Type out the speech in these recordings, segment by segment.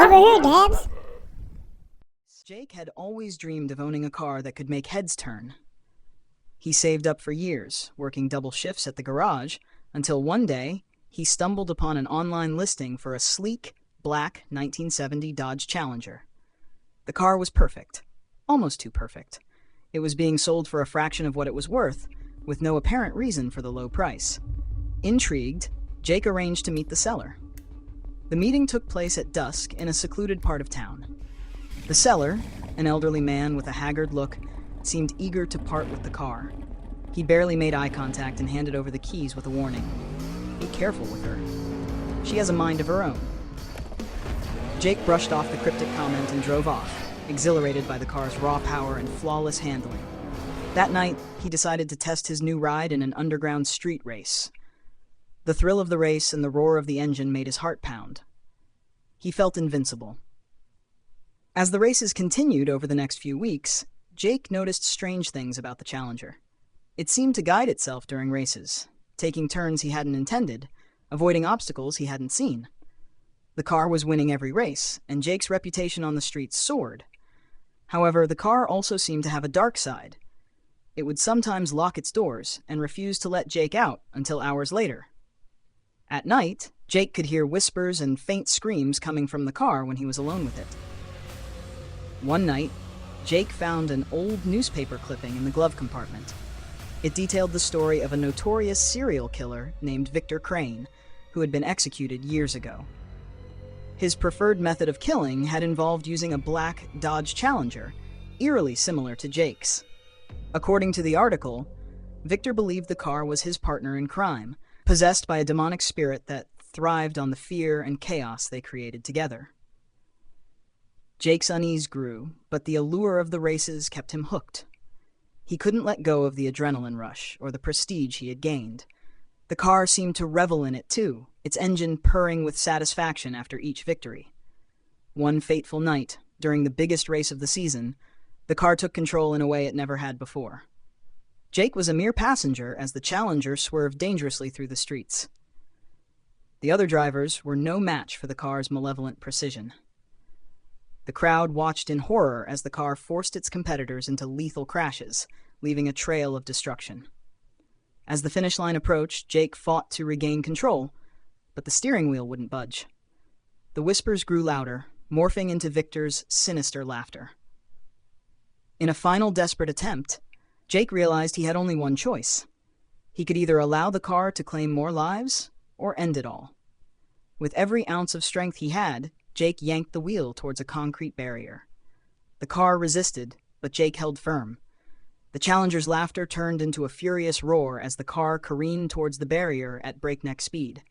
Over here, Dabs. Jake had always dreamed of owning a car that could make heads turn. He saved up for years, working double shifts at the garage, until one day he stumbled upon an online listing for a sleek, black 1970 Dodge Challenger. The car was perfect. Almost too perfect. It was being sold for a fraction of what it was worth, with no apparent reason for the low price. Intrigued, Jake arranged to meet the seller. The meeting took place at dusk in a secluded part of town. The seller, an elderly man with a haggard look, seemed eager to part with the car. He barely made eye contact and handed over the keys with a warning. Be careful with her. She has a mind of her own. Jake brushed off the cryptic comment and drove off, exhilarated by the car's raw power and flawless handling. That night, he decided to test his new ride in an underground street race. The thrill of the race and the roar of the engine made his heart pound. He felt invincible. As the races continued over the next few weeks, Jake noticed strange things about the Challenger. It seemed to guide itself during races, taking turns he hadn't intended, avoiding obstacles he hadn't seen. The car was winning every race, and Jake's reputation on the streets soared. However, the car also seemed to have a dark side. It would sometimes lock its doors and refuse to let Jake out until hours later. At night, Jake could hear whispers and faint screams coming from the car when he was alone with it. One night, Jake found an old newspaper clipping in the glove compartment. It detailed the story of a notorious serial killer named Victor Crane, who had been executed years ago. His preferred method of killing had involved using a black Dodge Challenger, eerily similar to Jake's. According to the article, Victor believed the car was his partner in crime, possessed by a demonic spirit that thrived on the fear and chaos they created together. Jake's unease grew, but the allure of the races kept him hooked. He couldn't let go of the adrenaline rush or the prestige he had gained. The car seemed to revel in it too, its engine purring with satisfaction after each victory. One fateful night, during the biggest race of the season, the car took control in a way it never had before. Jake was a mere passenger as the Challenger swerved dangerously through the streets. The other drivers were no match for the car's malevolent precision. The crowd watched in horror as the car forced its competitors into lethal crashes, leaving a trail of destruction. As the finish line approached, Jake fought to regain control, but the steering wheel wouldn't budge. The whispers grew louder, morphing into Victor's sinister laughter. In a final desperate attempt, Jake realized he had only one choice. He could either allow the car to claim more lives, or end it all. With every ounce of strength he had, Jake yanked the wheel towards a concrete barrier. The car resisted, but Jake held firm. The Challenger's laughter turned into a furious roar as the car careened towards the barrier at breakneck speed.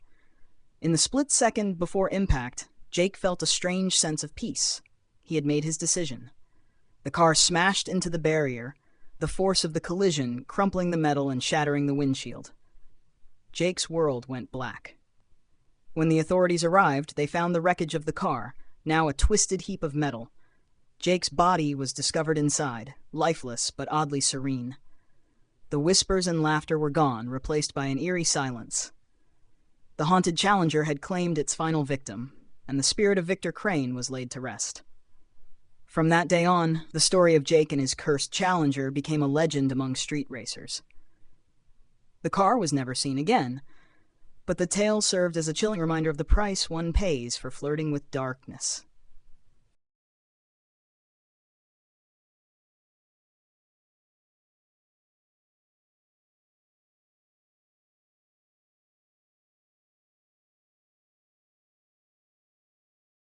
In the split second before impact, Jake felt a strange sense of peace. He had made his decision. The car smashed into the barrier, the force of the collision crumpling the metal and shattering the windshield. Jake's world went black. When the authorities arrived, they found the wreckage of the car, now a twisted heap of metal. Jake's body was discovered inside, lifeless but oddly serene. The whispers and laughter were gone, replaced by an eerie silence. The haunted Challenger had claimed its final victim, and the spirit of Victor Crane was laid to rest. From that day on, the story of Jake and his cursed Challenger became a legend among street racers. The car was never seen again, but the tale served as a chilling reminder of the price one pays for flirting with darkness.